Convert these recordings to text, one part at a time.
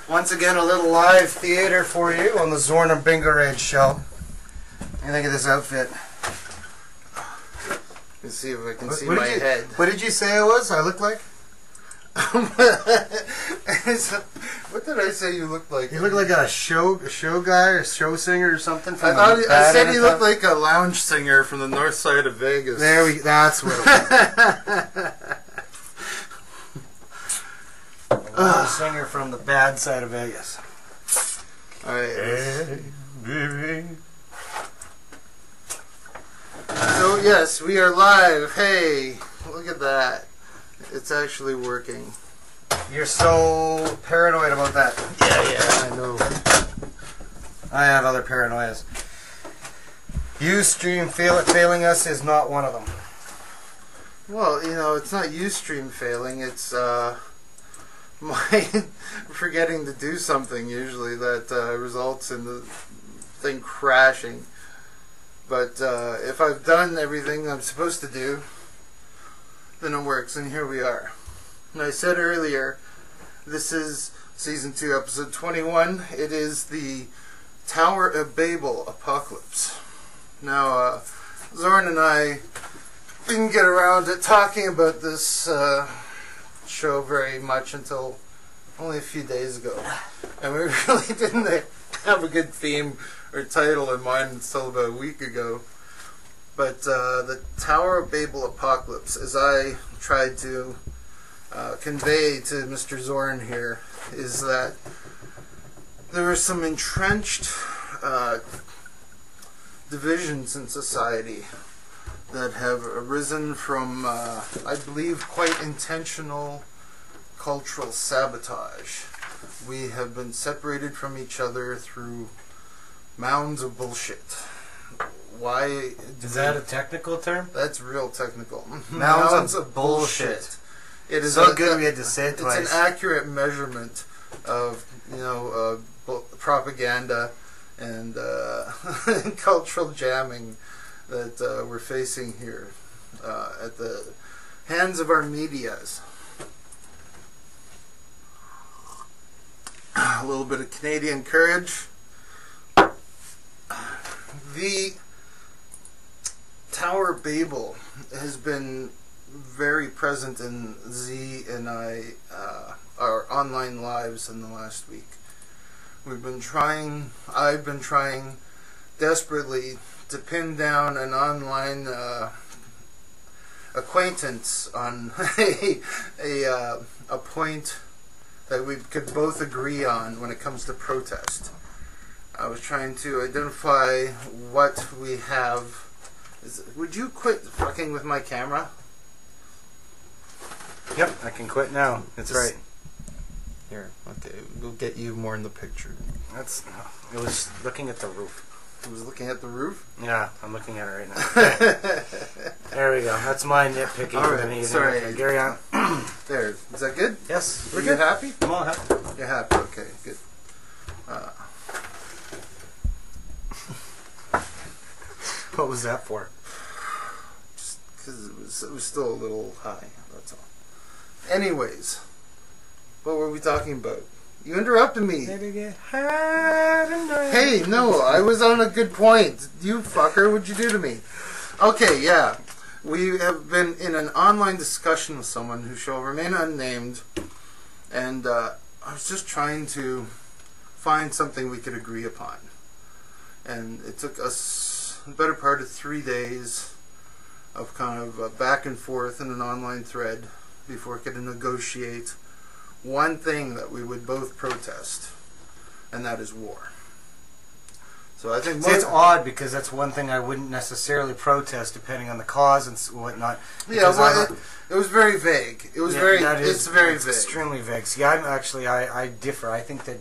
Once again, a little live theater for you on the Zzorhn and Bingorage show. What do you think of this outfit? Let's see if I can see my head. What did you say I was? I look like? What did I say you looked like? You look like a show guy or show singer or something. I said you looked like a lounge singer from the north side of Vegas. That's what it was. A lounge singer from the bad side of Vegas. Alright. Hey, baby. So yes, we are live. Hey, look at that. It's actually working. You're so paranoid about that. Yeah, I know. I have other paranoias. Ustream failing us is not one of them. Well, you know, it's not Ustream failing. It's my forgetting to do something usually that results in the thing crashing. But if I've done everything I'm supposed to do, then it works, and here we are. And I said earlier, this is Season 2, Episode 21. It is the Tower of Babel apocalypse. Now, Zzorhn and I didn't get around to talking about this show very much until only a few days ago. And we really didn't have a good theme or title in mind until about a week ago. But the Tower of Babel apocalypse, as I tried to convey to Mr. Zzorhn here, is that there are some entrenched divisions in society that have arisen from, I believe, quite intentional cultural sabotage. We have been separated from each other through mounds of bullshit. Why is that a technical term? That's real technical. Mounds of bullshit. It is so good we had to say it twice. It's an accurate measurement of, you know, propaganda and cultural jamming that we're facing here at the hands of our medias. A little bit of Canadian courage. The Tower of Babel has been very present in Z and I, our online lives in the last week. I've been trying desperately to pin down an online acquaintance on a point that we could both agree on when it comes to protest. I was trying to identify what we have. Would you quit fucking with my camera? Yep, I can quit now. That's right. Here, okay, we'll get you more in the picture. It was looking at the roof. It was looking at the roof? Yeah, I'm looking at it right now. There we go. That's my nitpicking. All right, sorry. Okay, carry on. There. Is that good? Yes. We're good? You happy? I'm all happy. You're happy. Okay, good. What was that for? Just because it was still a little high, that's all. Anyways, what were we talking about? You interrupted me. Hey, no, I was on a good point. You fucker, what'd you do to me? Okay, yeah. We have been in an online discussion with someone who shall remain unnamed, and I was just trying to find something we could agree upon. And it took us the better part of 3 days of kind of back and forth in an online thread before we could negotiate one thing that we would both protest, and that is war. So I think it's odd because that's one thing I wouldn't necessarily protest depending on the cause and whatnot. Yeah, well, it was very vague. It was very vague. Extremely vague. See, I differ. I think that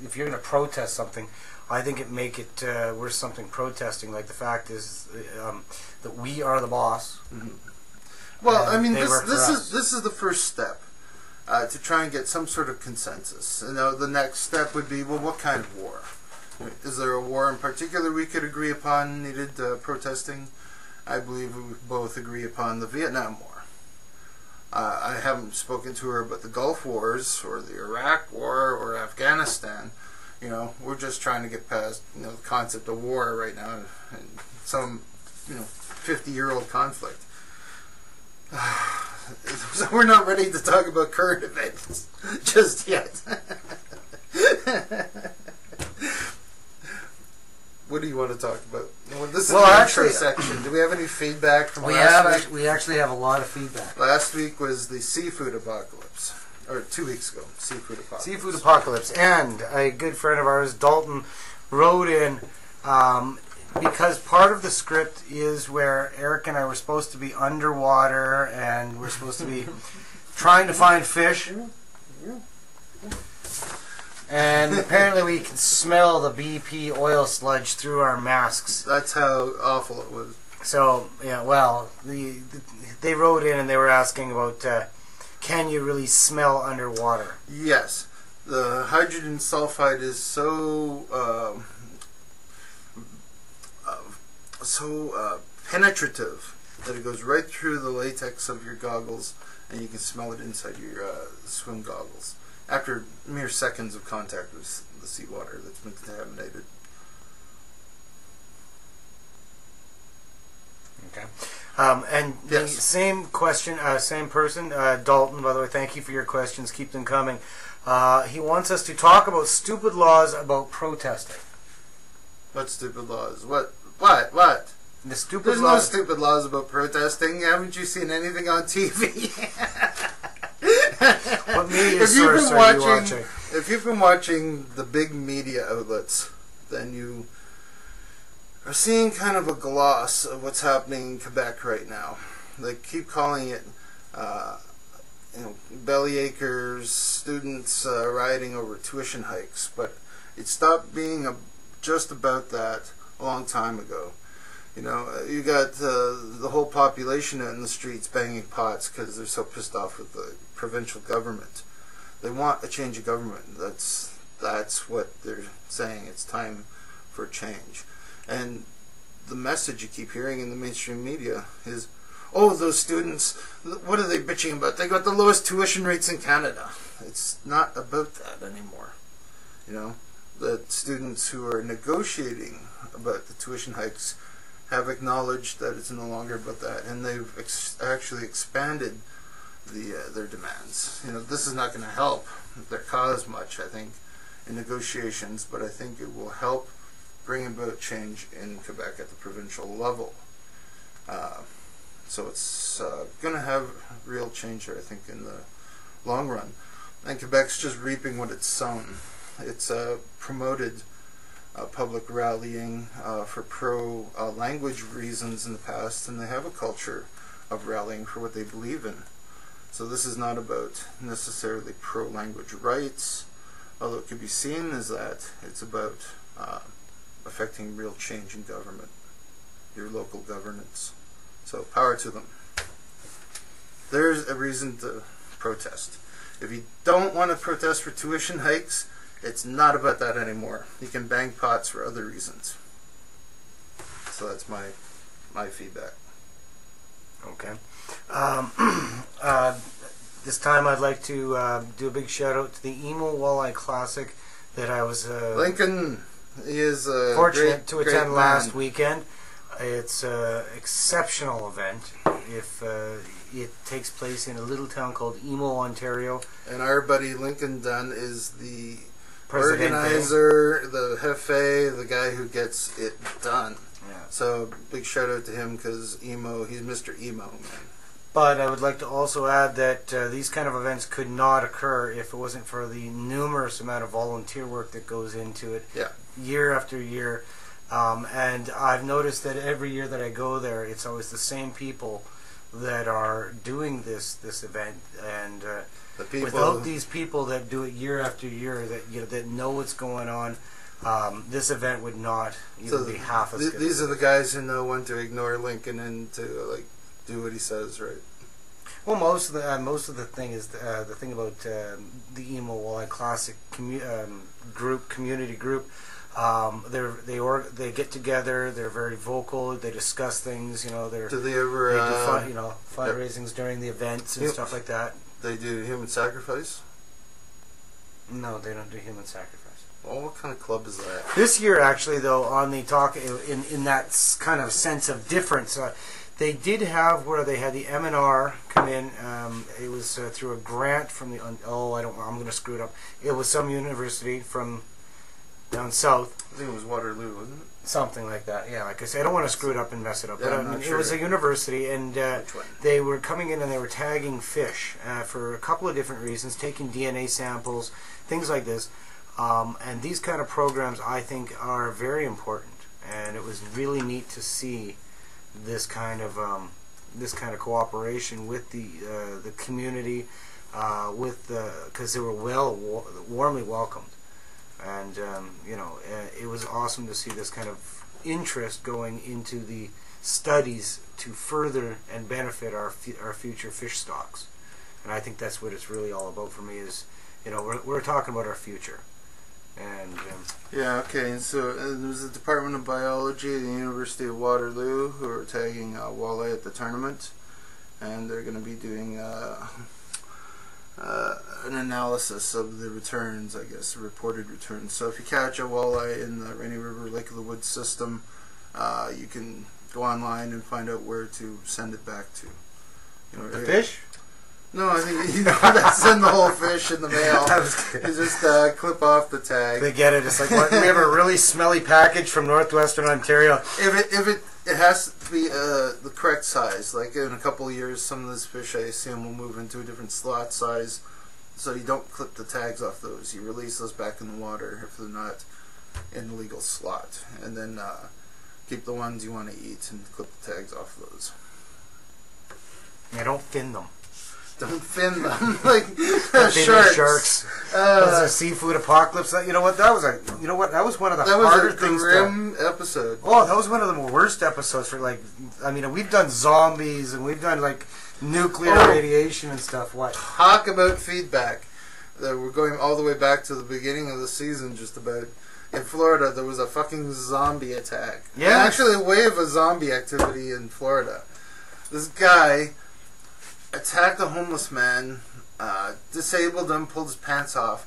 if you're going to protest something, I think it make it worth something protesting. Like the fact is that we are the boss. Mm-hmm. Well, I mean, this is the first step to try and get some sort of consensus. You know, the next step would be, well, what kind of war? Is there a war in particular we could agree upon needed protesting? I believe we both agree upon the Vietnam War. I haven't spoken to her about the Gulf Wars or the Iraq War just trying to get past the concept of war right now and some 50-year-old conflict. So we're not ready to talk about current events just yet. What do you want to talk about? Well, this is the intro section. Do we have any feedback from last week? We actually have a lot of feedback. Last week was the seafood apocalypse. Or 2 weeks ago, seafood apocalypse. Seafood apocalypse. And a good friend of ours, Dalton, wrote in, because part of the script is where Eric and I were supposed to be underwater and we're supposed to be trying to find fish. And apparently we can smell the BP oil sludge through our masks. That's how awful it was. So, yeah, well, they wrote in and they were asking about, can you really smell underwater? Yes. The hydrogen sulfide is so penetrative that it goes right through the latex of your goggles and you can smell it inside your swim goggles after mere seconds of contact with the seawater that's been contaminated. Okay. And yes. The same question, same person, Dalton, by the way, thank you for your questions. Keep them coming. He wants us to talk about stupid laws about protesting. What stupid laws? What? The stupid There's laws. no stupid laws about protesting. Haven't you seen anything on TV? What media source are you watching? If you've been watching the big media outlets, then you are seeing kind of a gloss of what's happening in Quebec right now. They keep calling it, bellyachers, students rioting over tuition hikes, but it stopped being just about that a long time ago. You got the whole population out in the streets banging pots because they're so pissed off with the provincial government. They want a change of government. That's what they're saying. It's time for change. And the message you keep hearing in the mainstream media is, oh, those students, what are they bitching about? They got the lowest tuition rates in Canada. It's not about that anymore. The students who are negotiating about the tuition hikes have acknowledged that it's no longer about that, and they've actually expanded their demands. This is not going to help their cause much, I think, in negotiations, but I think it will help bring about change in Quebec at the provincial level. So it's going to have real change here, I think, in the long run. And Quebec's just reaping what it's sown. It's promoted public rallying for pro-language reasons in the past, and they have a culture of rallying for what they believe in. So this is not about necessarily pro-language rights, although it could be seen as that. It's about affecting real change in government, your local governance. So power to them. There's a reason to protest. If you don't want to protest for tuition hikes, it's not about that anymore. You can bang pots for other reasons. So that's my feedback. Okay. This time I'd like to do a big shout out to the Emo Walleye Classic that I was Lincoln is fortunate to attend last man. weekend. It's an exceptional event. If it takes place in a little town called Emo, Ontario. And our buddy Lincoln Dunn is the Presidente. Organizer, the jefe, the guy who gets it done. Yeah. So big shout out to him because Emo, he's Mr. Emo, man. But I would like to also add that these kind of events could not occur if it wasn't for the numerous amount of volunteer work that goes into it, Yeah. year after year. And I've noticed that every year that I go there, it's always the same people that are doing this event. And The people, without these people that do it year after year, that know what's going on, this event would not even be half as good. These are the guys who know when to ignore Lincoln and to do what he says, right? Well, most of the thing is the thing about the Emo Walleye Classic community group. They get together. They're very vocal. They discuss things. Do they ever they do fundraisings during the events and stuff like that. They do human sacrifice? No, they don't do human sacrifice. Well, what kind of club is that? This year, actually, though, on the talk, in that kind of sense of difference, they did have where they had the M&R come in. It was through a grant from the, I'm going to screw it up. It was some university from down south. I think it was Waterloo, wasn't it? Something like that, yeah. Like I said, I don't want to screw it up and mess it up. Yeah, But I'm not it sure. was a university, and Which one? they were coming in and they were tagging fish for a couple of different reasons, taking DNA samples, things like this. And these kind of programs, I think, are very important. And it was really neat to see this kind of cooperation with the community, because they were warmly welcomed. And it was awesome to see this kind of interest going into the studies to further and benefit our future fish stocks. And I think that's what it's really all about for me. Is we're talking about our future. And yeah, okay. And so there was the Department of Biology at the University of Waterloo who are tagging walleye at the tournament, and they're going to be doing an analysis of the returns, I guess, reported returns. So if you catch a walleye in the Rainy River Lake of the Woods system, you can go online and find out where to send it back to. the fish? No, I think you send the whole fish in the mail. You just clip off the tag. They get it. It's like, what, we have a really smelly package from northwestern Ontario. If it has to be the correct size. Like in a couple of years, some of this fish, I assume, will move into a different slot size. So you don't clip the tags off those. You release those back in the water if they're not in the legal slot, and then keep the ones you want to eat and clip the tags off those. Yeah, don't fin them. Don't fin them like sharks. Those are seafood apocalypse. That was one of the harder things. That was a grim episode. Oh, that was one of the worst episodes for we've done zombies and we've done like nuclear radiation and stuff. What? Talk about feedback. We're going all the way back to the beginning of the season, just about. In Florida, there was a fucking zombie attack. Yeah, actually, a wave of zombie activity in Florida. This guy attacked a homeless man, disabled him, pulled his pants off,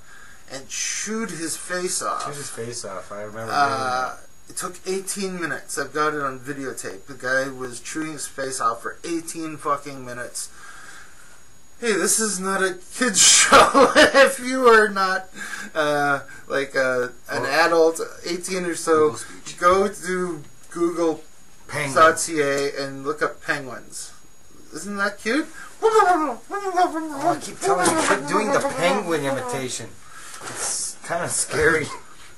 and chewed his face off. Chewed his face off, I remember. It took 18 minutes. I've got it on videotape. The guy was chewing his face off for 18 fucking minutes. Hey, this is not a kid's show. If you are not an adult, 18 or so, go to Google.ca and look up penguins. Isn't that cute? I keep telling you, quit doing the penguin imitation. It's kind of scary.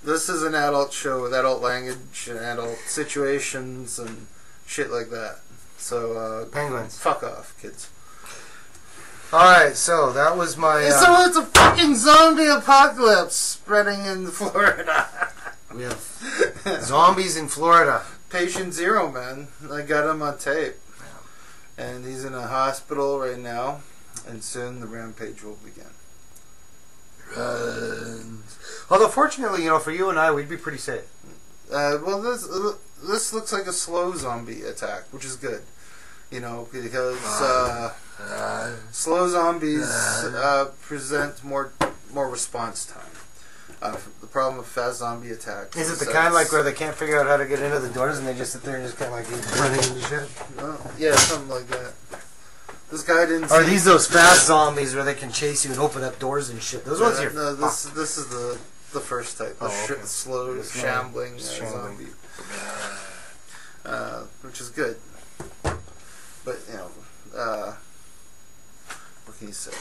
This is an adult show with adult language and adult situations and shit like that. So, penguins. Fuck off, kids. Alright, so that was my... So it's a fucking zombie apocalypse spreading in Florida. We have zombies in Florida. Patient zero, man. I got him on tape. And he's in a hospital right now, and soon the rampage will begin. Although, fortunately, for you and I, we'd be pretty safe. Well, this looks like a slow zombie attack, which is good. Because slow zombies present more response time. The problem with fast zombie attacks is it the kind like where they can't figure out how to get into the doors and they just sit there and just kind of like running into shit? Yeah, something like that. This guy didn't. Are these those fast zombies where they can chase you and open up doors and shit? Those ones here. No, this is the first type. The slow, shambling zombie, which is good. But what can you say?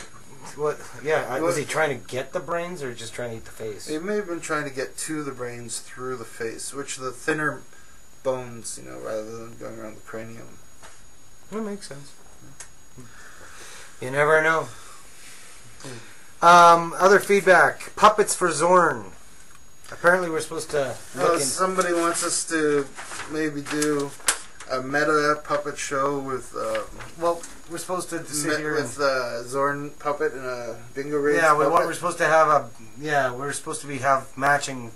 What? Yeah, was he trying to get the brains or just trying to eat the face? He may have been trying to get to the brains through the face, which the thinner bones, rather than going around the cranium. That makes sense. You never know. Other feedback: puppets for Zzorhn. Apparently, we're supposed to. Somebody wants us to maybe do a meta puppet show with. We're supposed to sit here with Zzorhn puppet and a Bingorage. Yeah, we're supposed to have we're supposed to have matching.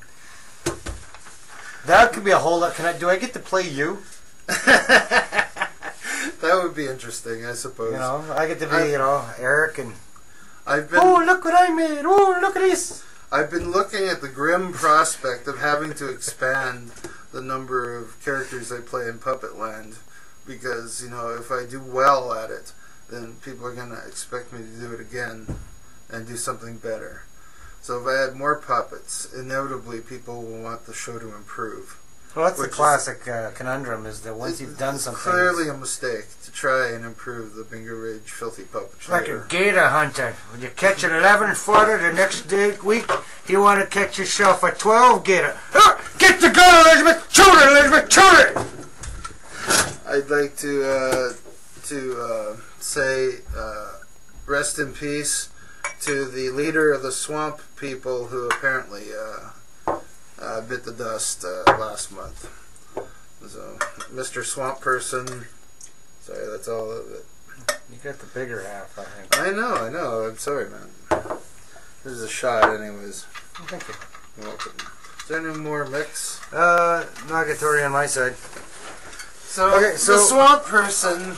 That could be a whole lot. Do I get to play you? That would be interesting, I suppose. I get to be, Eric and. I've been. Oh, look what I made! Oh, look at this! I've been looking at the grim prospect of having to expand the number of characters I play in Puppet Land, because, you know, if I do well at it, then people are going to expect me to do it again and do something better. So if I add more puppets, inevitably people will want the show to improve. Well, that's the classic conundrum, is that once you've done something... It's clearly a mistake to try and improve the Bingorage filthy puppet show. Like a gator hunter. When you catch an 11-footer, the next week you want to catch yourself a 12 gator. Get the gun, Elizabeth! Shoot it, Elizabeth! Shoot it! I'd like to say rest in peace to the leader of the swamp people who apparently bit the dust last month. So, Mr. Swamp Person, sorry, that's all of it. You got the bigger half, I think. I know. I'm sorry, man. This is a shot, anyways. Thank you. You're welcome. Is there any more mix? Negatory on my side. So, okay, so the Swamp Person,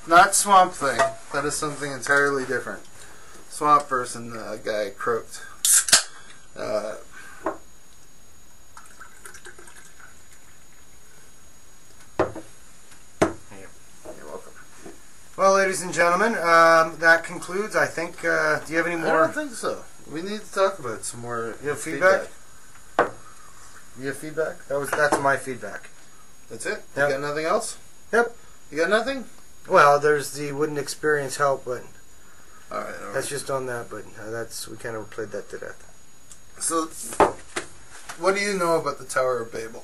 not Swamp Thing. That is something entirely different. Swamp Person, guy croaked. Well, ladies and gentlemen, that concludes, I think. Do you have any more? I don't think so. We need to talk about some more. You have feedback? You have feedback? That's my feedback. That's it? Yep. You got nothing else? Yep. You got nothing? Well, there's the wouldn't experience help, but all right. That's just on that, but we kind of played that to death. So, what do you know about the Tower of Babel?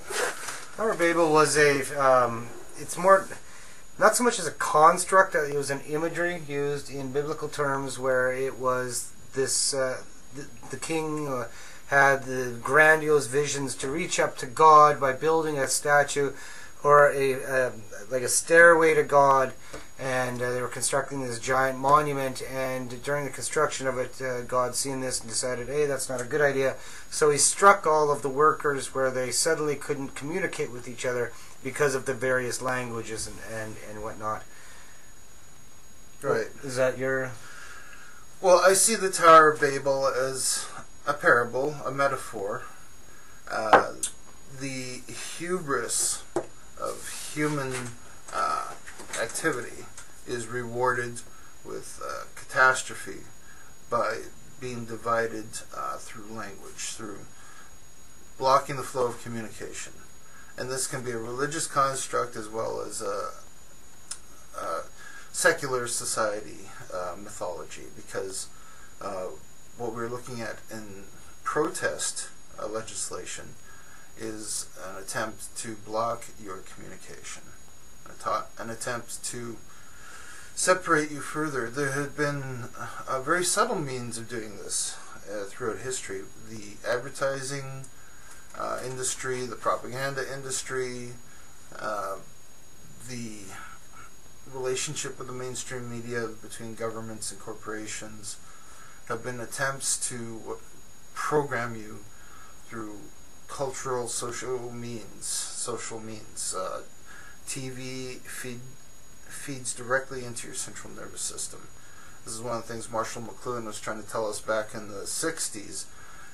Tower of Babel was it's more... Not so much as a construct, it was an imagery used in biblical terms where it was this, the king had the grandiose visions to reach up to God by building a statue or like a stairway to God, and they were constructing this giant monument, and during the construction of it, God seen this and decided, hey, that's not a good idea, so he struck all of the workers where they suddenly couldn't communicate with each other because of the various languages and whatnot. Right. Is that your... Well, I see the Tower of Babel as a parable, a metaphor. The hubris of human activity is rewarded with catastrophe by being divided through language, through blocking the flow of communication. And this can be a religious construct as well as a secular society mythology, because what we're looking at in protest legislation is an attempt to block your communication, an attempt to separate you further. There had been a very subtle means of doing this throughout history. The advertising industry, the propaganda industry, the relationship with the mainstream media between governments and corporations have been attempts to program you through cultural, social means. TV feeds directly into your central nervous system. This is one of the things Marshall McLuhan was trying to tell us back in the 60s,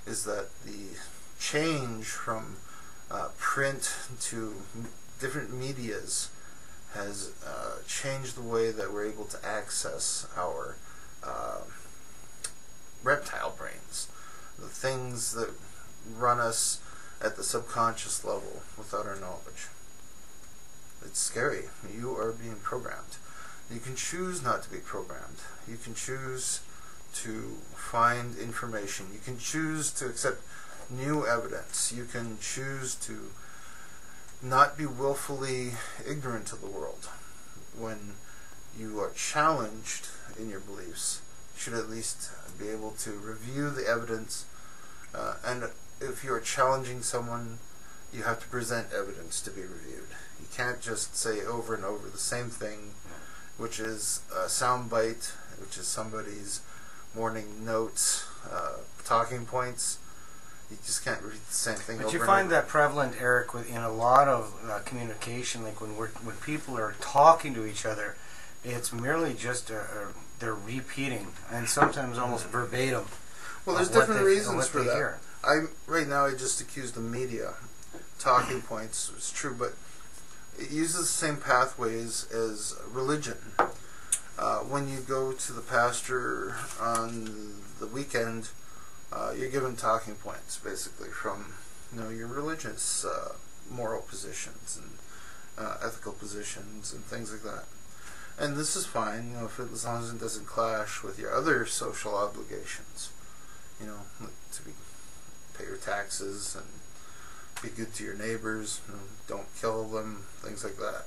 is that the change from print to different medias has changed the way that we're able to access our reptile brains, the things that run us at the subconscious level without our knowledge. It's scary. You are being programmed. You can choose not to be programmed. You can choose to find information. You can choose to accept new evidence. You can choose to not be willfully ignorant of the world. When you are challenged in your beliefs, you should at least be able to review the evidence, and if you are challenging someone, you have to present evidence to be reviewed. You can't just say over and over the same thing, which is a sound bite, which is somebody's morning notes, talking points. You just can't read the same thing over and over. But you find that prevalent, Eric, in a lot of communication, like when people are talking to each other, it's merely just they're repeating, and sometimes almost verbatim, Well, there's different reasons for that. Right now I just accuse the media. Talking points is true, but it uses the same pathways as religion. When you go to the pastor on the weekend, you're given talking points, basically, from your religious moral positions and ethical positions and things like that. And this is fine, as long as it doesn't clash with your other social obligations. Like pay your taxes and be good to your neighbors, don't kill them, things like that.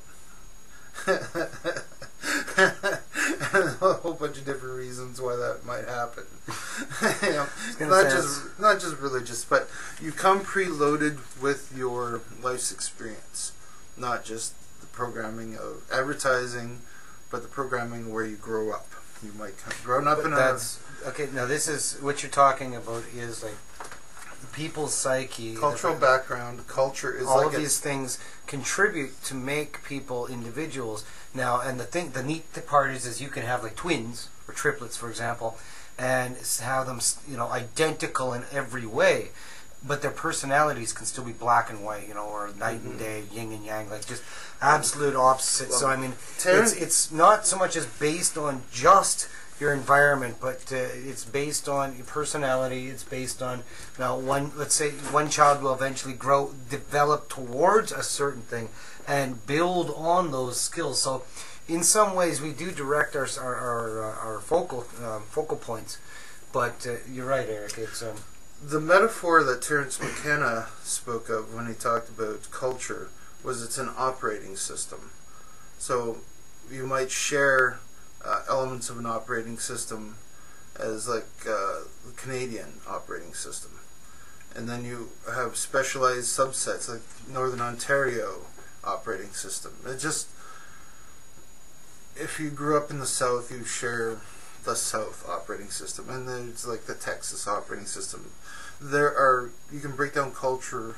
And a whole bunch of different reasons why that might happen. Not just religious, but you come preloaded with your life's experience, not just the programming of advertising, but the programming where you grow up. You might have grown up okay. Now this is what you're talking about is like the people's psyche, cultural background. Culture is all of these things contribute to make people individuals. Now, and the neat part is you can have like twins or triplets, for example, and have them identical in every way, but their personalities can still be black and white, or night and day, yin and yang, like just absolute opposites. Well, so I mean, it's not so much as based on just your environment, but it's based on your personality. It's based on let's say one child will eventually develop towards a certain thing, and build on those skills. So, in some ways, we do direct our focal points. But you're right, Eric. It's the metaphor that Terence McKenna spoke of when he talked about culture was it's an operating system. So you might share elements of an operating system as like the Canadian operating system. And then you have specialized subsets like Northern Ontario operating system. It just, if you grew up in the South, you share the South operating system. And then it's like the Texas operating system. You can break down culture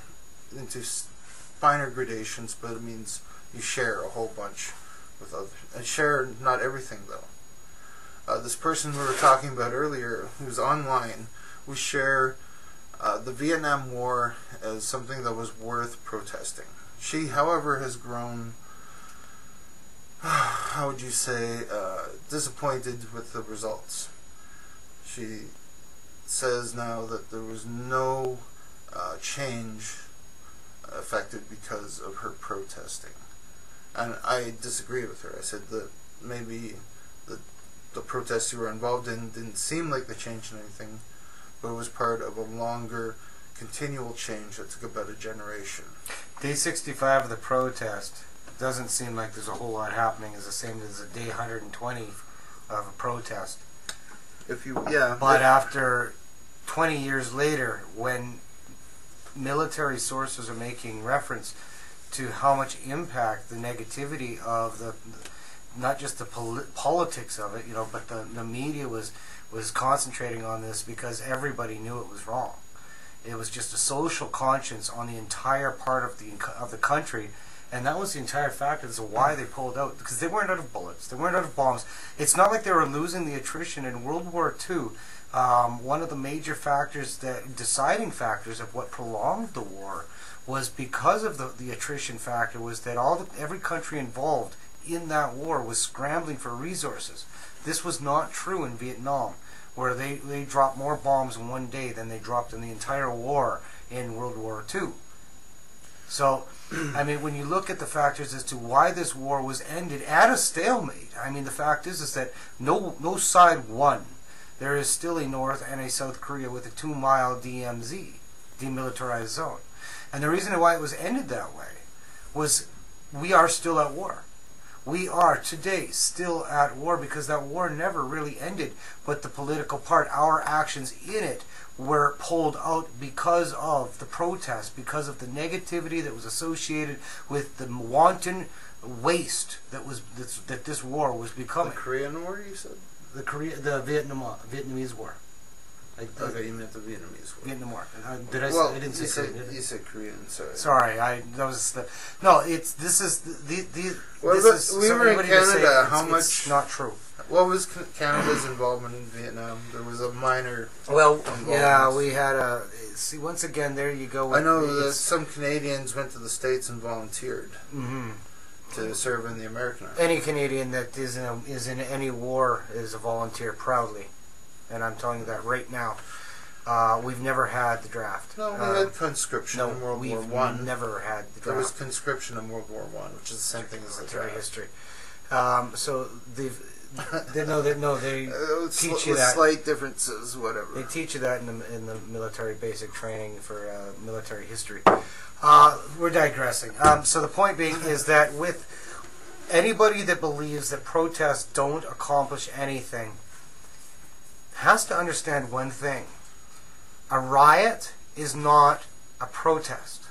into finer gradations, but it means you share a whole bunch with others. And share not everything, though. This person we were talking about earlier, who's online, we share the Vietnam War as something that was worth protesting. She, however, has grown, how would you say, disappointed with the results. She says now that there was no change affected because of her protesting. And I disagree with her. I said that maybe the protests you were involved in didn't seem like they changed anything, but it was part of a longer, continual change that took about a generation. Day 65 of the protest doesn't seem like there's a whole lot happening. It's the same as the day 120 of a protest. But after 20 years later, when military sources are making reference to how much impact the negativity of not just the politics of it, but the media was concentrating on this because everybody knew it was wrong. It was just a social conscience on the entire part of the country, and that was the entire factor as to why they pulled out, because they weren't out of bullets, they weren't out of bombs. It's not like they were losing the attrition in World War II. One of the major factors, deciding factors of what prolonged the war, was because of the attrition factor, was that every country involved in that war was scrambling for resources. This was not true in Vietnam, where they dropped more bombs in one day than they dropped in the entire war in World War II. So, I mean, when you look at the factors as to why this war was ended at a stalemate, I mean, the fact is that no side won. There is still a North and a South Korea with a 2-mile DMZ, demilitarized zone. And the reason why it was ended that way was we are still at war. We are today still at war because that war never really ended, but the political part, our actions in it, were pulled out because of the protest, because of the negativity that was associated with the wanton waste that this war was becoming. The Korean War, you said? The Vietnamese War. Okay, you meant the Vietnamese War. Vietnam War. Did I? Well, I didn't say Korean. Did I? You said Korean. Sorry. Sorry, that was the. No, it's this is the. Well, this is, we were in Canada. How much? It's not true. What was Canada's involvement in Vietnam? There was a minor. Well, yeah, we had a. See, once again, there you go. I know that some Canadians went to the States and volunteered Mm-hmm. to serve in the American Army. Any Canadian that is in any war is a volunteer proudly, and I'm telling you that right now. We've never had the draft. No, we had conscription in World War One. Never had the draft. There was conscription in World War One, which is the same thing as the draft. History. So they teach you that. Slight differences, whatever. They teach you that in the military basic training for military history. We're digressing. So the point being is that with anybody that believes that protests don't accomplish anything has to understand one thing. A riot is not a protest.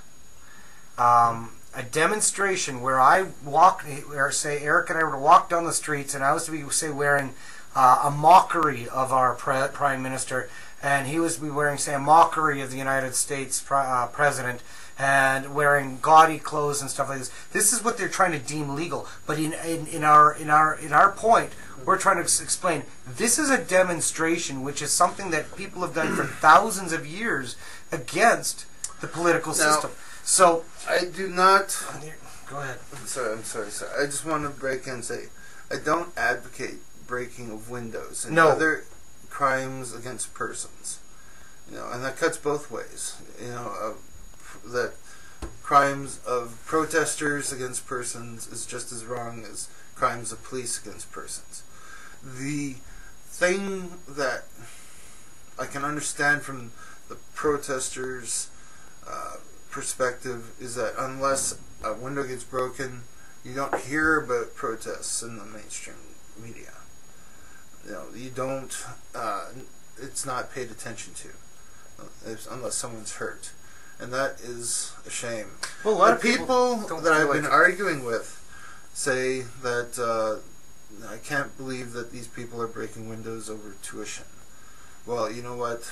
A demonstration where I walk, or say Eric and I were to walk down the streets, and I was to be, say, wearing a mockery of our Prime Minister, and he was to be wearing, say, a mockery of the United States President, and wearing gaudy clothes and stuff like this. This is what they're trying to deem legal. But in our point, we're trying to explain this is a demonstration, which is something that people have done for thousands of years against the political system. So I do not. Go ahead. I'm sorry. I just want to break in and say I don't advocate breaking of windows and other crimes against persons. And that cuts both ways. That crimes of protesters against persons is just as wrong as crimes of police against persons. The thing that I can understand from the protesters' perspective is that unless a window gets broken, you don't hear about protests in the mainstream media. You don't. It's not paid attention to unless someone's hurt. And that is a shame. Well, a lot of people that I've been arguing with say that I can't believe that these people are breaking windows over tuition. Well, you know what?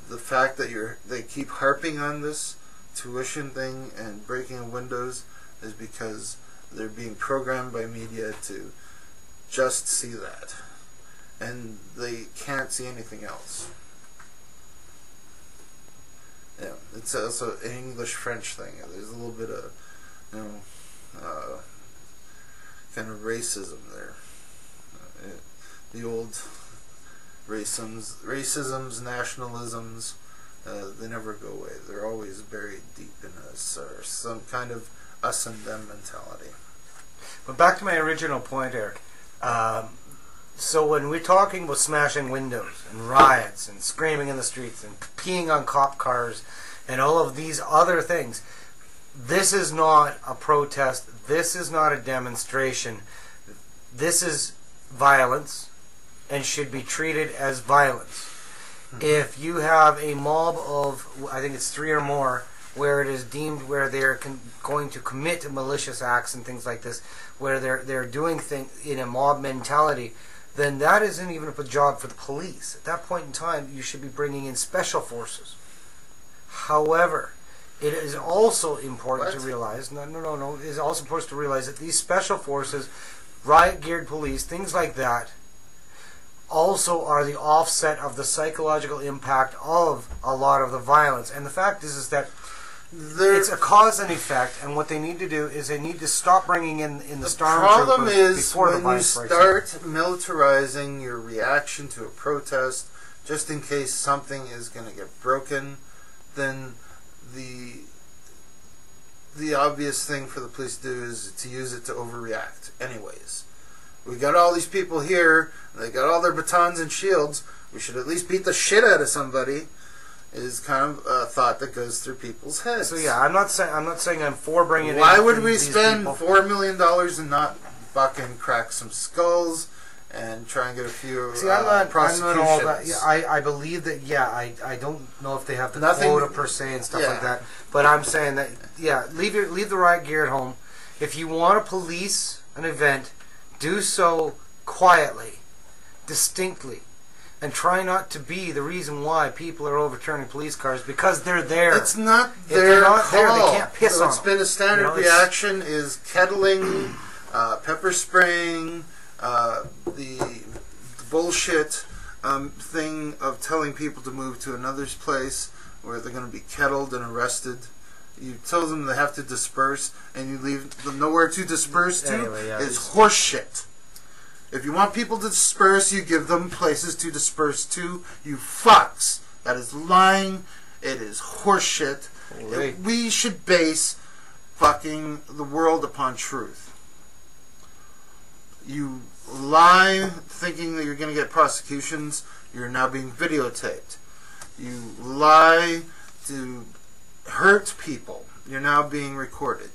The fact that they keep harping on this tuition thing and breaking of windows is because they're being programmed by media to just see that. And they can't see anything else. Yeah, it's also an English-French thing. There's a little bit of, kind of racism there. The old racisms, nationalisms, they never go away. They're always buried deep in us, or some kind of us and them mentality. But back to my original point, Eric. So when we're talking about smashing windows and riots and screaming in the streets and peeing on cop cars and all of these other things, this is not a protest. This is not a demonstration. This is violence and should be treated as violence. If you have a mob of, I think it's 3 or more, where it is deemed where they're going to commit malicious acts and things like this, where they're doing things in a mob mentality, then that isn't even a job for the police. At that point in time, you should be bringing in special forces. However, it is also important to realize, it is also important to realize that these special forces, riot-geared police, things like that, also are the offset of the psychological impact of a lot of the violence. And the fact is that it's a cause and effect, and what they need to do is they need to stop bringing in the stormtroopers before the violence breaks out. When you start militarizing your reaction to a protest, just in case something is going to get broken, then the obvious thing for the police to do is to use it to overreact anyways. We got all these people here, they got all their batons and shields, we should at least beat the shit out of somebody, is kind of a thought that goes through people's heads. So yeah, I'm not saying I'm for bringing in. Why would we spend $4 million and not fucking crack some skulls and try and get a few prosecutions? I'm not all that. Yeah, I believe that. Yeah, I don't know if they have the quota per se and stuff like that. But I'm saying that leave the riot gear at home. If you want to police an event, do so quietly, distinctly. and try not to be the reason why people are overturning police cars because they're there. It's not If their they're not call. there, they can't piss So on it's them. been a standard You know, it's- reaction is kettling, pepper spraying, the bullshit thing of telling people to move to another place where they're going to be kettled and arrested. You tell them they have to disperse, and you leave them nowhere to disperse to. Anyway, yeah, is horseshit. If you want people to disperse, you give them places to disperse to. You fucks. That is lying. It is horseshit. Right. We should base fucking the world upon truth. You lie thinking that you're going to get prosecutions. You're now being videotaped. You lie to hurt people. You're now being recorded.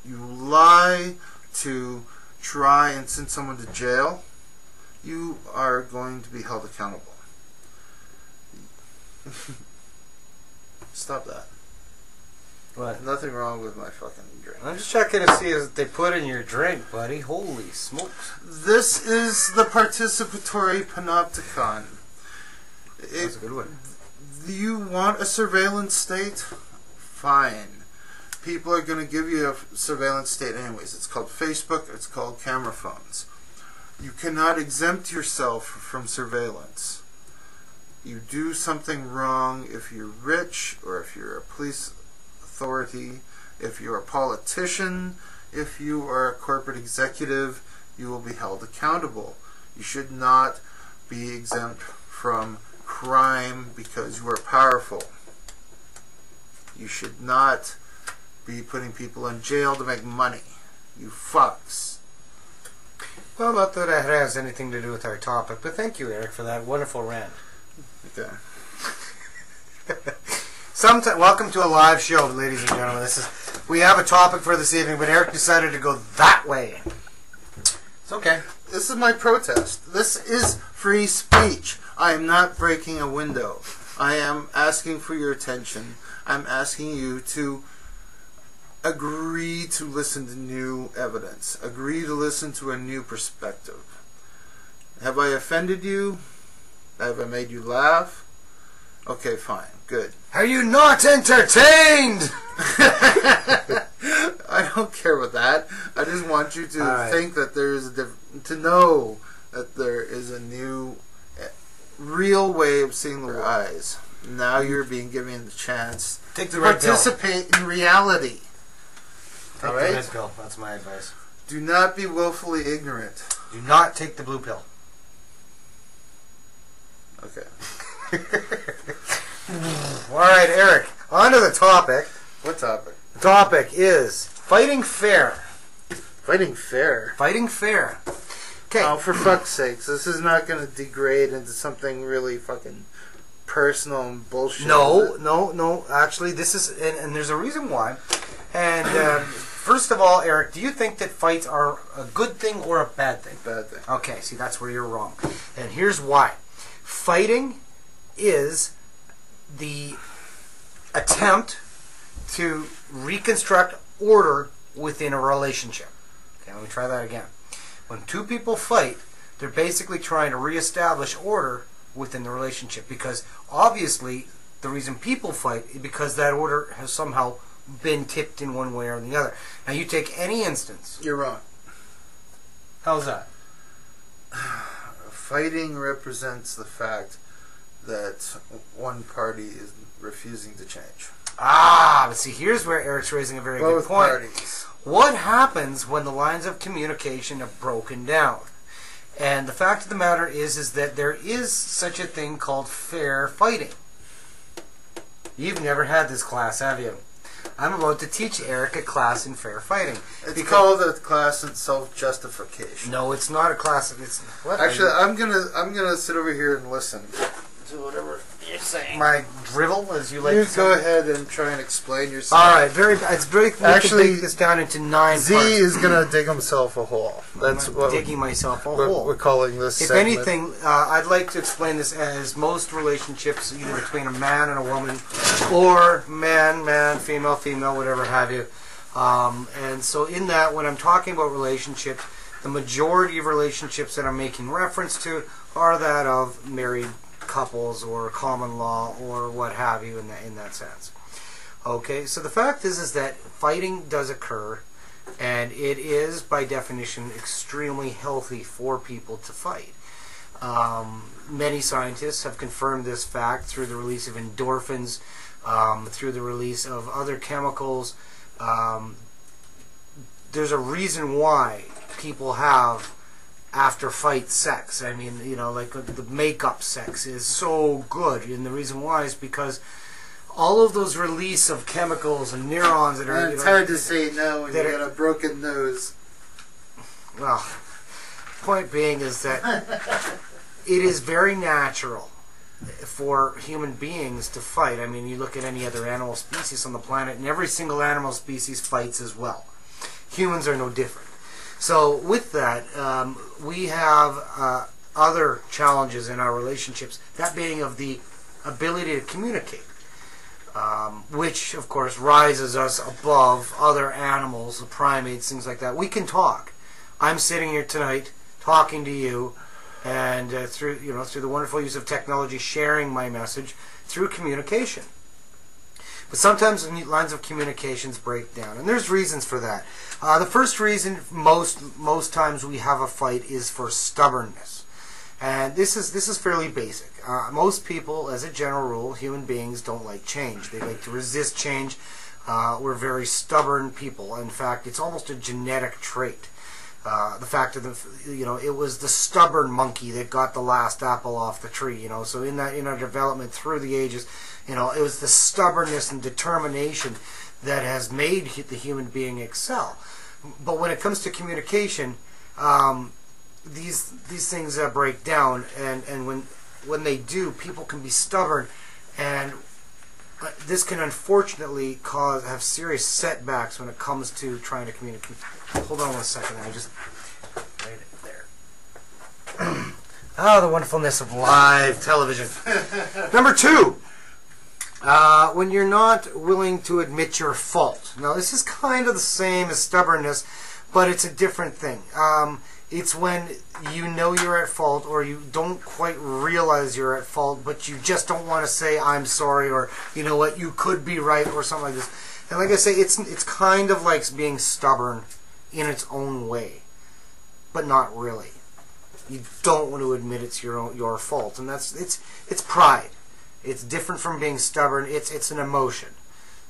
You lie to try and send someone to jail. You are going to be held accountable. Stop that. What? Nothing wrong with my fucking drink. I'm just checking to see what they put in your drink, buddy. Holy smokes. This is the participatory panopticon. That's a good one. Do you want a surveillance state? Fine. People are going to give you a surveillance state anyways. It's called Facebook. It's called camera phones. You cannot exempt yourself from surveillance. You do something wrong if you're rich or if you're a police authority, if you're a politician, if you are a corporate executive, you will be held accountable. You should not be exempt from crime because you are powerful. You should not be putting people in jail to make money. You fucks. Well, not that it has anything to do with our topic, but thank you, Eric, for that wonderful rant. Okay. Welcome to a live show, ladies and gentlemen. We have a topic for this evening, but Eric decided to go that way. It's okay. This is my protest. This is free speech. I am not breaking a window. I am asking for your attention. I'm asking you to agree to listen to new evidence. Agree to listen to a new perspective. Have I offended you? Have I made you laugh? Okay, fine. Good. Are you not entertained? I don't care about that. I just want you to right. think that there is to know that there is a new, real way of seeing the eyes. Now you're being given the chance Take to the red pill. participate in reality. Take All the right? red pill. That's my advice. Do not be willfully ignorant. Do not take the blue pill. Okay. All right, Eric. On to the topic. What topic? The topic is fighting fair. Fighting fair. Fighting fair. Okay. Oh, for fuck's sakes. This is not going to degrade into something really fucking personal and bullshit. No. Actually, this is, and there's a reason why. And first of all, Eric, do you think that fights are a good thing or a bad thing? Bad thing. Okay, see, that's where you're wrong. And here's why. Fighting is the attempt to reconstruct order within a relationship. Okay, let me try that again. When two people fight, they're basically trying to reestablish order within the relationship, because obviously the reason people fight is because that order has somehow been tipped in one way or the other. Now you take any instance. You're wrong. How's that? Fighting represents the fact that one party is refusing to change. But see, here's where Eric's raising a very good Both point. parties. What happens when the lines of communication have broken down? And the fact of the matter is that there is such a thing called fair fighting. You've never had this class, have you? I'm about to teach Eric a class in fair fighting. It's called a class in self-justification. No, it's not a class. It's what? Actually, I'm gonna sit over here and listen to whatever you're saying. My drivel, as you like You to say. go ahead and try and explain yourself. All right, it's very. We Actually, can break this down into 9 Z parts. is gonna dig himself a hole. That's I'm what digging myself a we're hole. calling this. If segment. anything, I'd like to explain this as most relationships, either between a man and a woman, or man, female, whatever have you. And so in that, when I'm talking about relationships, the majority of relationships that I'm making reference to are that of married couples or common law or what have you in that sense. Okay, so the fact is that fighting does occur, and it is by definition extremely healthy for people to fight. Many scientists have confirmed this fact through the release of endorphins, through the release of other chemicals. There's a reason why people have after-fight sex. I mean, you know, like the makeup sex is so good, and the reason why is because all of those release of chemicals and neurons that are... And it's hard to say no when you got a broken nose. Well, point being is that it is very natural for human beings to fight. I mean, you look at any other animal species on the planet, and every single animal species fights as well. Humans are no different. So with that, we have other challenges in our relationships, that being of the ability to communicate, which, of course, rises us above other animals, the primates, things like that. We can talk. I'm sitting here tonight talking to you, and through the wonderful use of technology, sharing my message through communication. But sometimes lines of communications break down, and there's reasons for that. The first reason most times we have a fight is for stubbornness, and this is fairly basic. Most people, as a general rule, human beings don't like change. They like to resist change. We're very stubborn people. In fact, it's almost a genetic trait. The fact of it was the stubborn monkey that got the last apple off the tree. So in our development through the ages, it was the stubbornness and determination that has made the human being excel. But when it comes to communication, these things break down, and when they do, people can be stubborn, and this can unfortunately have serious setbacks when it comes to trying to communicate. Hold on one second, I just right there. Oh, the wonderfulness of live television. Number 2, when you're not willing to admit your fault. Now, this is kind of the same as stubbornness, but it's a different thing. It's when you know you're at fault, or you don't quite realize you're at fault, but you just don't want to say, I'm sorry, or, you know what, you could be right, or something like this. And like I say, it's kind of like being stubborn in its own way, but not really. You don't want to admit it's your fault, and it's pride. It's different from being stubborn. It's an emotion.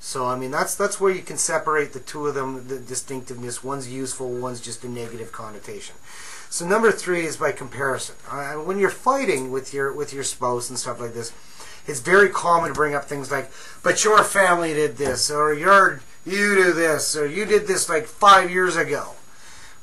So I mean that's where you can separate the two of them, the distinctiveness. One's useful, one's just a negative connotation. So number 3 is by comparison. When you're fighting with your spouse and stuff like this, it's very common to bring up things like, but your family did this, or you do this, or you did this like 5 years ago.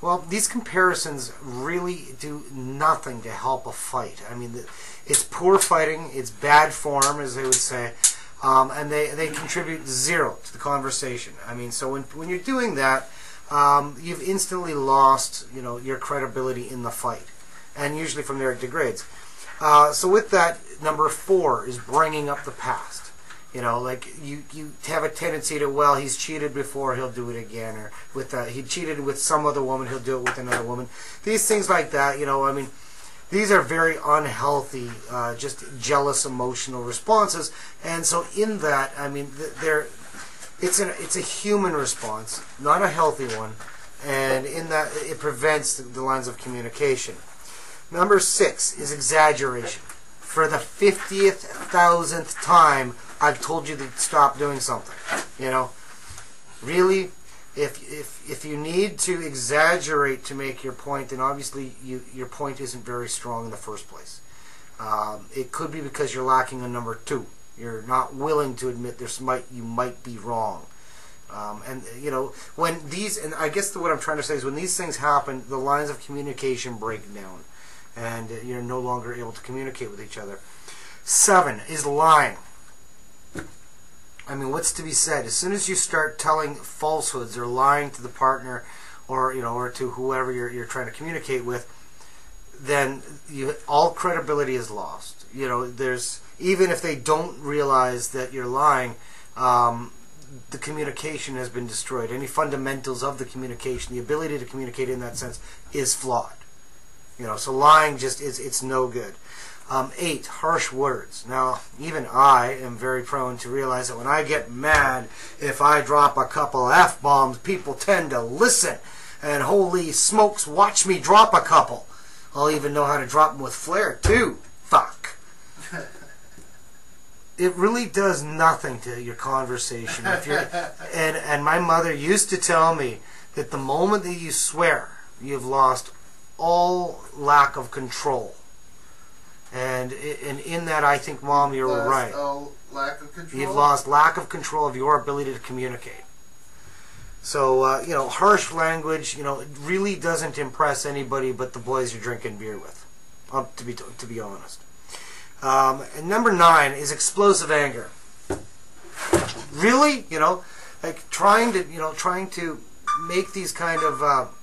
Well, these comparisons really do nothing to help a fight. I mean, it's poor fighting, it's bad form, as they would say, and they contribute zero to the conversation. I mean, so when you're doing that, you've instantly lost, your credibility in the fight, and usually from there it degrades. So with that, number 4 is bringing up the past. Like you have a tendency to, well, he's cheated before, he'll do it again, or he cheated with some other woman, he'll do it with another woman. These things like that, I mean, these are very unhealthy, just jealous emotional responses. And so in that, I mean, it's a human response, not a healthy one, and in that it prevents the lines of communication. Number 6 is exaggeration. For the 50,000th time, I've told you to stop doing something. Really, if you need to exaggerate to make your point, then obviously your point isn't very strong in the first place. It could be because you're lacking on number 2. You're not willing to admit you might be wrong. When and I guess what I'm trying to say is when these things happen, the lines of communication break down, and you're no longer able to communicate with each other. 7 is lying. I mean, what's to be said? As soon as you start telling falsehoods or lying to the partner, or to whoever you're trying to communicate with, then all credibility is lost. There's, even if they don't realize that you're lying, the communication has been destroyed. Any fundamentals of the communication, the ability to communicate in that sense, is flawed. So lying just it's no good. 8, harsh words. Now, even I am very prone to realize that when I get mad, if I drop a couple F-bombs, people tend to listen. And holy smokes, watch me drop a couple. I'll even know how to drop them with flair, too. Fuck. It really does nothing to your conversation. And my mother used to tell me that the moment that you swear, you've lost all lack of control. And in that, I think, Mom, you're right. All lack of control? You've lost lack of control of your ability to communicate. So, harsh language, it really doesn't impress anybody but the boys you're drinking beer with, to be honest. And number 9 is explosive anger. Really? Like trying to make these kind of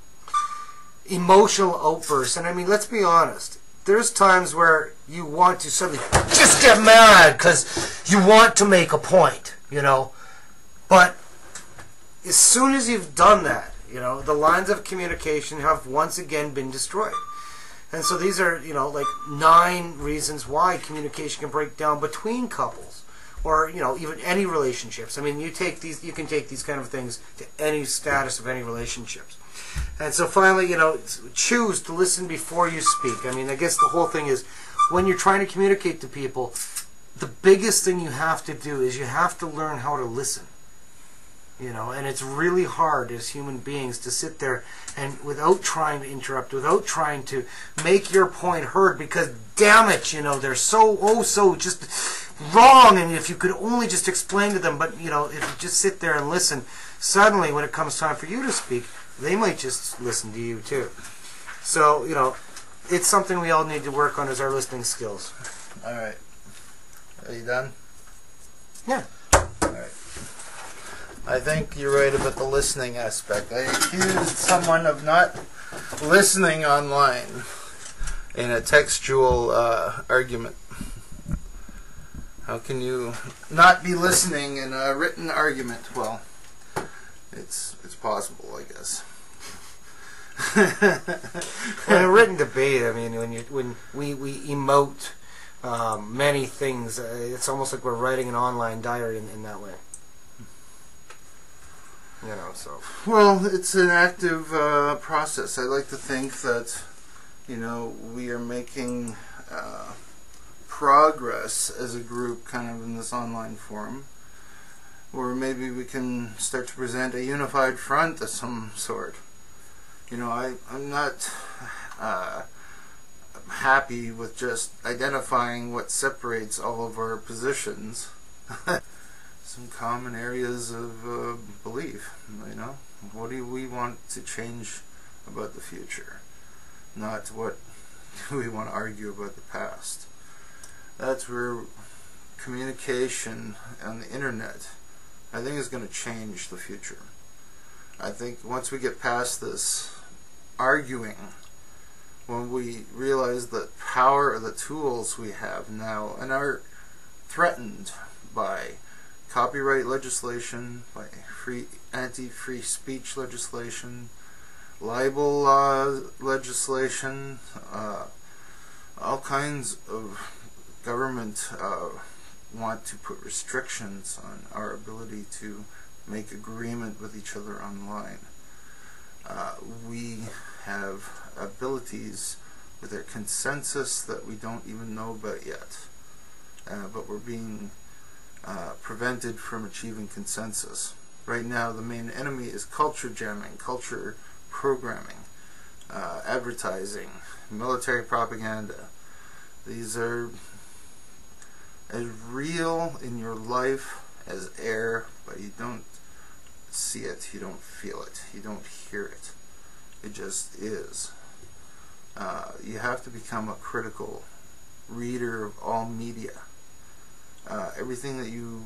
emotional outbursts. And I mean, let's be honest. There's times where you want to suddenly just get mad because you want to make a point, But as soon as you've done that, the lines of communication have once again been destroyed. And so these are, like 9 reasons why communication can break down between couples or, even any relationships. I mean, you can take these kind of things to any status of any relationships. And so finally, choose to listen before you speak. I mean, I guess the whole thing is when you're trying to communicate to people, the biggest thing you have to do is you have to learn how to listen. And it's really hard as human beings to sit there and without trying to interrupt, without trying to make your point heard, because damn it, they're so just wrong, and if you could only just explain to them, but if you just sit there and listen, suddenly when it comes time for you to speak, they might just listen to you too. So, it's something we all need to work on, is our listening skills. Alright. Are you done? Yeah. Alright. I think you're right about the listening aspect. I accused someone of not listening online in a textual argument. How can you not be listening in a written argument? Well, it's possible, I guess. In a written debate, I mean, when we emote many things, it's almost like we're writing an online diary in that way. So. Well, it's an active process. I like to think that, we are making progress as a group kind of in this online forum, or maybe we can start to present a unified front of some sort. I'm not happy with just identifying what separates all of our positions. Some common areas of belief, What do we want to change about the future? Not what do we want to argue about the past. That's where communication on the internet, I think, is going to change the future. I think once we get past this arguing, when we realize the power of the tools we have now and are threatened by copyright legislation, by anti-free speech legislation, libel legislation, all kinds of government want to put restrictions on our ability to make agreement with each other online. We have abilities with our consensus that we don't even know about yet, but we're being prevented from achieving consensus. Right now, the main enemy is culture jamming, culture programming, advertising, military propaganda. These are as real in your life as air, but you don't see it, you don't feel it, you don't hear it. It just is. You have to become a critical reader of all media. Everything that you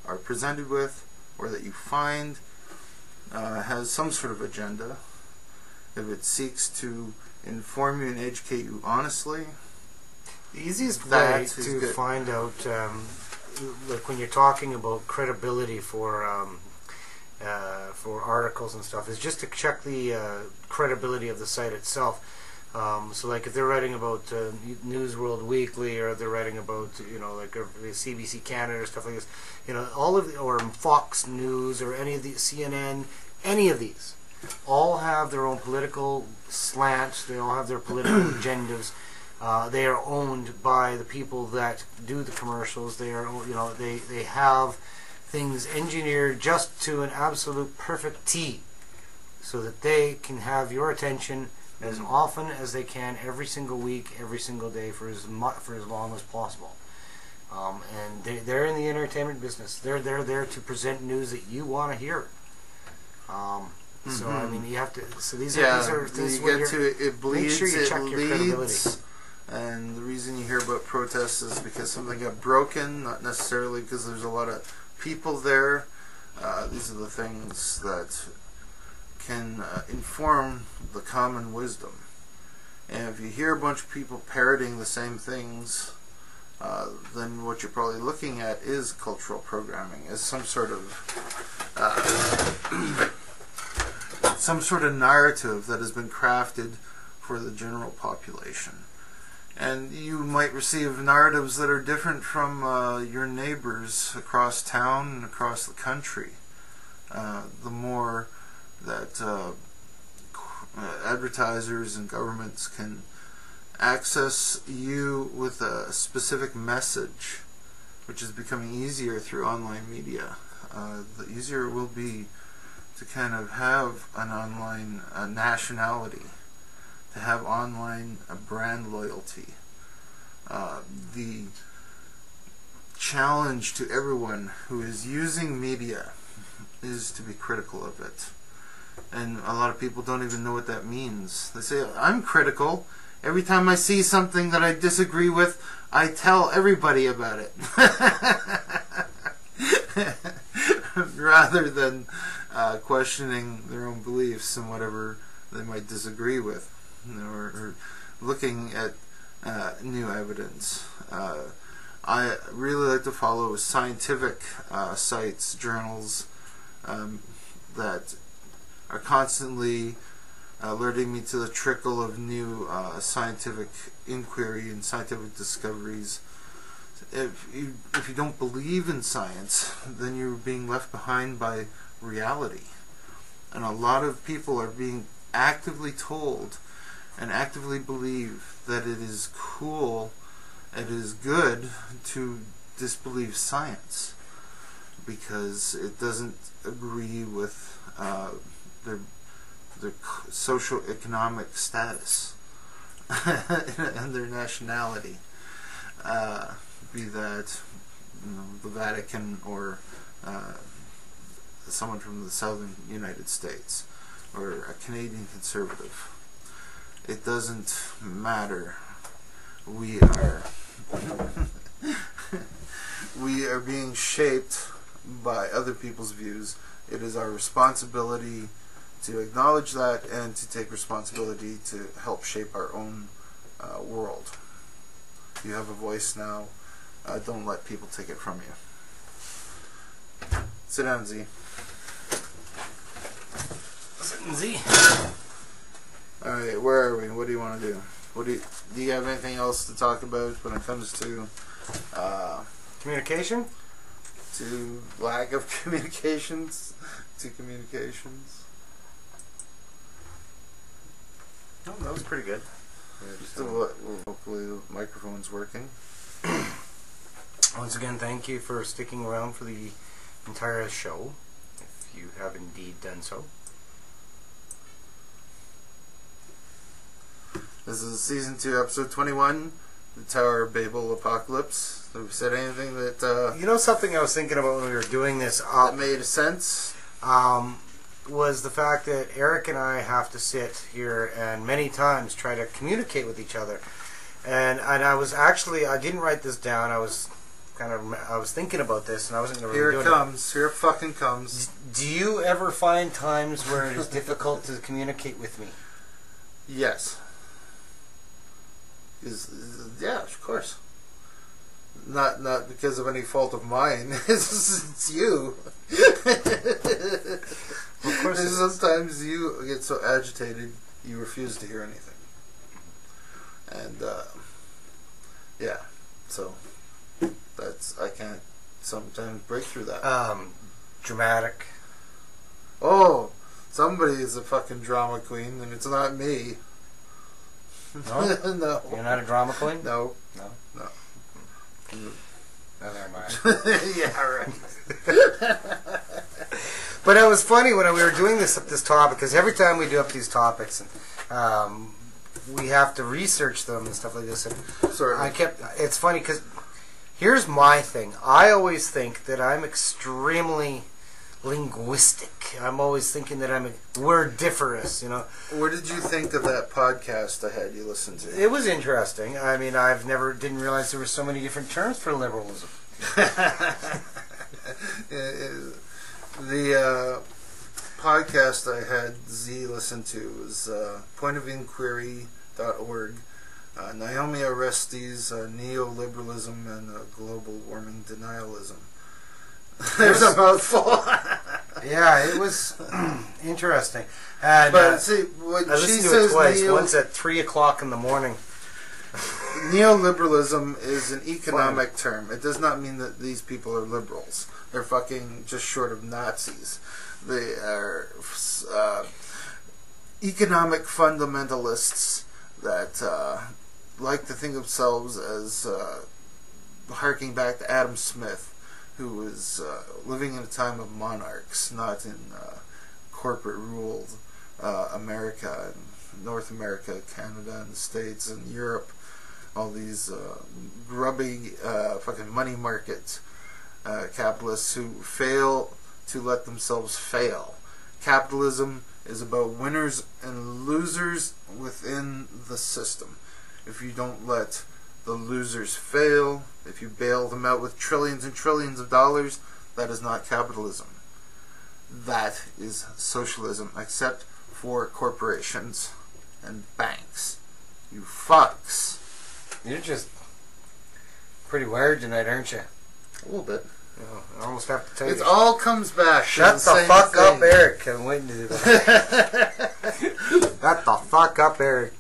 are presented with or that you find has some sort of agenda. If it seeks to inform you and educate you honestly, the easiest way to find out, like when you're talking about credibility for articles and stuff, is just to check the credibility of the site itself. So like if they're writing about News World Weekly, or they're writing about like CBC Canada or stuff like this, all of or Fox News or any of the CNN, any of these, all have their own political slants. They all have their political agendas. They are owned by the people that do the commercials. They are, they have things engineered just to an absolute perfect T, so that they can have your attention as often as they can, every single week, every single day, for as long as possible. And they're in the entertainment business. They're there to present news that you want to hear. So I mean, you have to. So these are things where it bleeds. Make sure you check your credibility. And the reason you hear about protests is because something got broken, not necessarily because there's a lot of people there. These are the things that can inform the common wisdom. And if you hear a bunch of people parroting the same things, then what you're probably looking at is cultural programming, as some sort of narrative that has been crafted for the general population. And you might receive narratives that are different from your neighbors across town and across the country. The more that advertisers and governments can access you with a specific message, which is becoming easier through online media, the easier it will be to kind of have an online nationality, to have online brand loyalty. The challenge to everyone who is using media is to be critical of it. And a lot of people don't even know what that means. They say, I'm critical. Every time I see something that I disagree with, I tell everybody about it. Rather than questioning their own beliefs and whatever they might disagree with, or looking at new evidence. I really like to follow scientific sites, journals that are constantly alerting me to the trickle of new scientific inquiry and scientific discoveries. If you don't believe in science, then you're being left behind by reality. And a lot of people are being actively told and actively believe that it is cool, it is good to disbelieve science because it doesn't agree with their socio-economic status and their nationality, be that the Vatican or someone from the southern United States or a Canadian conservative. It doesn't matter. We are being shaped by other people's views. It is our responsibility to acknowledge that and to take responsibility to help shape our own world. You have a voice now. Don't let people take it from you. Sit down, Z. Sitting Z. Alright, where are we? What do you want to do? Do you have anything else to talk about when it comes to communication? To lack of communications? To communications? No, that was pretty good. Hopefully the microphone's working. Once again, thank you for sticking around for the entire show, if you have indeed done so. This is season 2, episode 21, the Tower of Babel Apocalypse. Have we said anything that you know, something I was thinking about when we were doing this that made sense? Was the fact that Eric and I have to sit here and many times try to communicate with each other. And I was actually, I didn't write this down. I was thinking about this, and I wasn't going to really do it. Here it comes. Here it fucking comes. Do you ever find times where it is difficult to communicate with me? Yes. Yeah, of course. Not because of any fault of mine. It's you. Of course. Sometimes you get so agitated you refuse to hear anything. And yeah, so I can't sometimes break through that. Dramatic. Oh, somebody is a fucking drama queen, and it's not me. No? No. You're not a drama queen? No. No? No. No, never mind. Yeah, right. But it was funny when we were doing this topic, because every time we do up these topics, and we have to research them and stuff like this. And Sorry. it's funny because here's my thing. I always think that I'm extremely linguistic. I'm always thinking that I'm wordiferous, you know. What did you think of that podcast I had you listen to? It was interesting. I mean, didn't realize there were so many different terms for liberalism. The podcast I had Z listen to was pointofinquiry.org. Naomi Oreskes, neoliberalism and global warming denialism. There's a mouthful. Yeah, it was interesting. And, but see, what I she listened to says, it twice. Once at 3 o'clock in the morning. Neoliberalism is an economic term. It does not mean that these people are liberals. They're fucking just short of Nazis. They are economic fundamentalists that like to think of themselves as harking back to Adam Smith, who was living in a time of monarchs, not in corporate-ruled America, and North America, Canada, and the States, and Europe. All these grubby fucking money market capitalists who fail to let themselves fail. Capitalism is about winners and losers within the system. If you don't let the losers fail, if you bail them out with trillions and trillions of dollars, that is not capitalism. That is socialism, except for corporations and banks. You fucks. You're just pretty wired tonight, aren't you? A little bit. I almost have to tell you. It all comes back. Shut the fuck up, Eric. I'm waiting to do that. Shut the fuck up, Eric.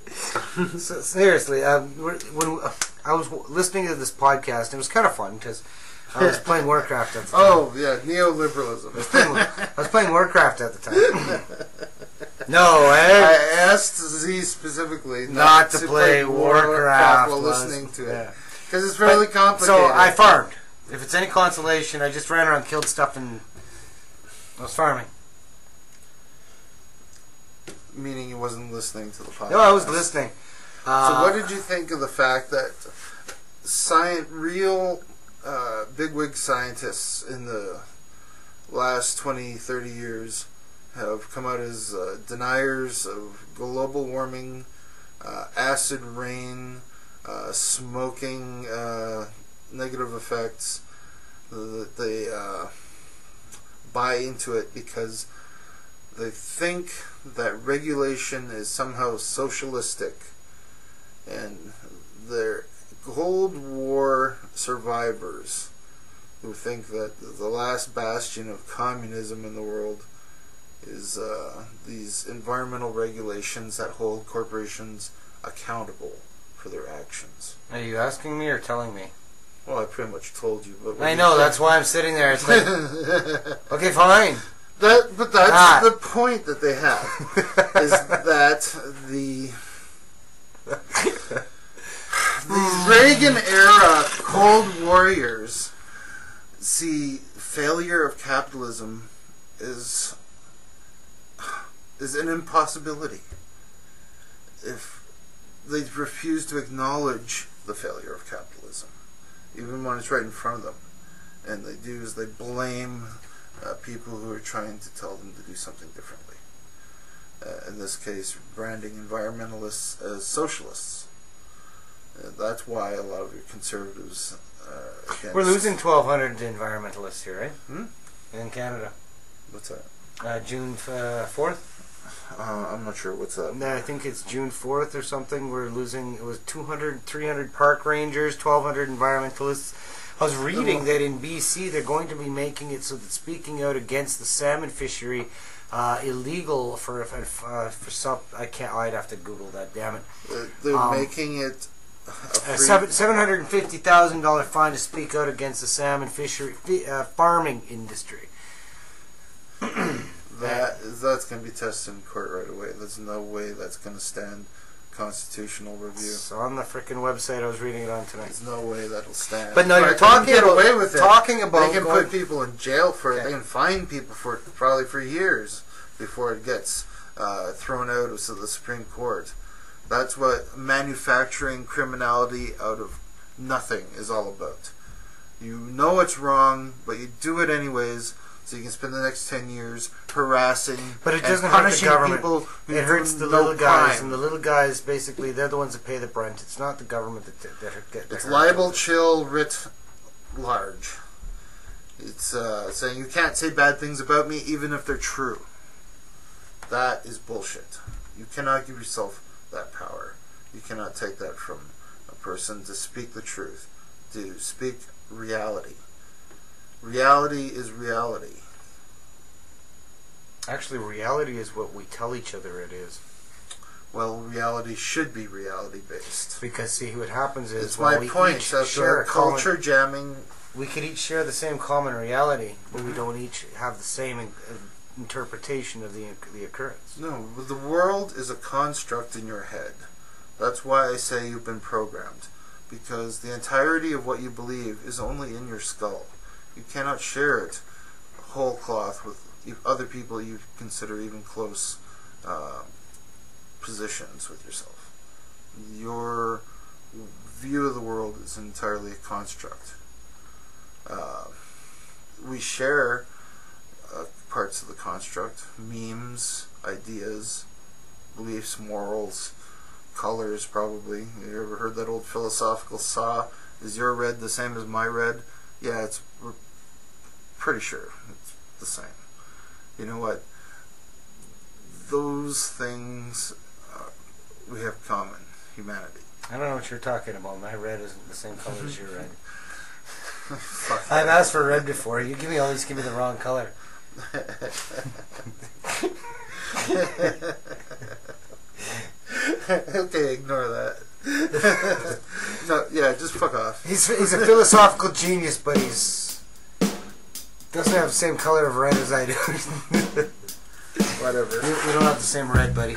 Seriously, when I was listening to this podcast, it was kind of fun because I was playing Warcraft at the time. Oh, yeah, neoliberalism. I was playing Warcraft at the time. No, Eric. I asked Z specifically not to play Warcraft while listening to it. Because it's fairly complicated. So I farmed. If it's any consolation, I just ran around, killed stuff, and I was farming. Meaning you wasn't listening to the podcast. No, I was listening. So what did you think of the fact that real bigwig scientists in the last 20, 30 years have come out as deniers of global warming, acid rain, smoking, negative effects, that they buy into it because they think that regulation is somehow socialistic, and they're Cold War survivors who think that the last bastion of communism in the world is these environmental regulations that hold corporations accountable for their actions. Are you asking me or telling me? Well, I pretty much told you. But I know, that's why I'm sitting there. It's like, okay, fine. But that's the point that they have, is that these Reagan-era Cold Warriors see failure of capitalism is an impossibility. If they refuse to acknowledge the failure of capitalism, even when it's right in front of them, and they do is they blame people who are trying to tell them to do something differently. In this case, branding environmentalists as socialists. That's why a lot of your conservatives are against. We're losing 1,200 environmentalists here, right? In Canada. What's that? June 4th? I'm not sure what's that. I think it's June 4th or something. We're losing, it was 200, 300 park rangers, 1,200 environmentalists. I was reading that in BC they're going to be making it so that speaking out against the salmon fishery illegal for some. I can't. I'd have to Google that. Damn it. They're making it A $750,000 fine to speak out against the salmon fishery farming industry. That's going to be tested in court right away. There's no way that's going to stand constitutional review. It's on the frickin' website I was reading it on tonight. There's no way that'll stand. But no, you're talking get about away with it. Talking about they can put people in jail for it. Okay. They can fine people for it probably for years before it gets thrown out of the Supreme Court. That's what manufacturing criminality out of nothing is all about. You know it's wrong, but you do it anyways, so you can spend the next 10 years harassing But it and doesn't hurt the punishing government. people who It hurts do the no little guys, crime. and the little guys basically they're the ones that pay the brunt. It's not the government that get. It's libel, chill, writ large. It's saying you can't say bad things about me even if they're true. That is bullshit. You cannot give yourself that power. You cannot take that from a person to speak the truth, to speak reality. Reality is reality. Actually, reality is what we tell each other it is. Well, reality should be reality based. Because see, what happens is It's my point. That's share the culture jamming. We could each share the same common reality, but we don't each have the same interpretation of the occurrence. No, the world is a construct in your head. That's why I say you've been programmed. Because the entirety of what you believe is only in your skull. You cannot share it whole cloth with other people you consider even close positions with yourself. Your view of the world is entirely a construct. We share parts of the construct, memes, ideas, beliefs, morals, colors probably. You ever heard that old philosophical saw? Is your red the same as my red? Yeah, we're pretty sure it's the same. You know what? Those things we have common, humanity. I don't know what you're talking about. My red isn't the same color as your red. I've asked for red before. You always give me the wrong color. Okay, ignore that. No, yeah, just fuck off. He's a philosophical genius, but he's doesn't have the same color of red as I do. Whatever. We don't have the same red, buddy.